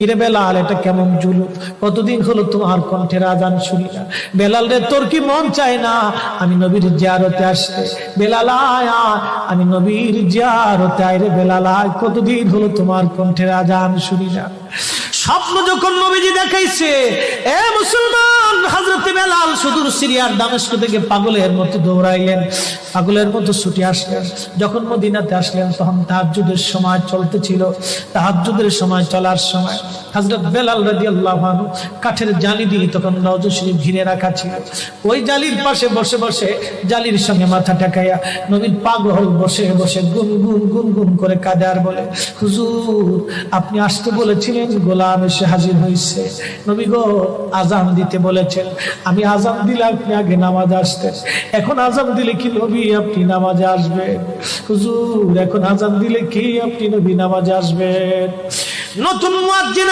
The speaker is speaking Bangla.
ইরে বেলাল, এটা কেমন জুলুম, কতদিন হলো তোমার কণ্ঠের আজান শুনি না। বেলাল রে, তোর কি মন চায় না আমি নবীর জিয়ারতে আসতে? বেলাল আয়, আমি নবীর জিয়ারতে আয় রে বেলাল আয়, কতদিন হলো তোমার কণ্ঠের আজান শুনি না। স্বপ্ন যখন নবীজি দেখাইছে, এ মুসলমান, হযরত বেলাল সুদূর সিরিয়ার দামেস্ক থেকে পাগলের মতো দৌড়াইলেন, পাগলের মতো ছুটে আসলেন। যখন মদিনাতে আসলেন তখন তাহাজ্জুদের সময় চলতেছিল। তাহাজ্জুদের সময় চলার সময় হযরত বেলাল রাদিয়াল্লাহু আনহু কাঠের জালি দিয়ে তখন রওজা শরীফ ঘিরে রাখা ছিল। ওই জালির পাশে বসে বসে জালির সঙ্গে মাথা ঠেকাইয়া নবীর পাগল বসে বসে গুনগুন গুনগুন করে কাঁদে আর বলে, হুজুর আপনি আসতে বলেছিলেন, গোলাম এসে হাজির হয়েছে। নবী গো, আজান দিতে বলেছেন, আমি আজান দিলে আপনি আগে নামাজে আসতেন, এখন আজান দিলে কি নবী আপনি নামাজে আসবেন? হুজুর এখন আজান দিলে কি আপনি নবী নামাজে আসবেন? নতুন মুয়াজ্জিন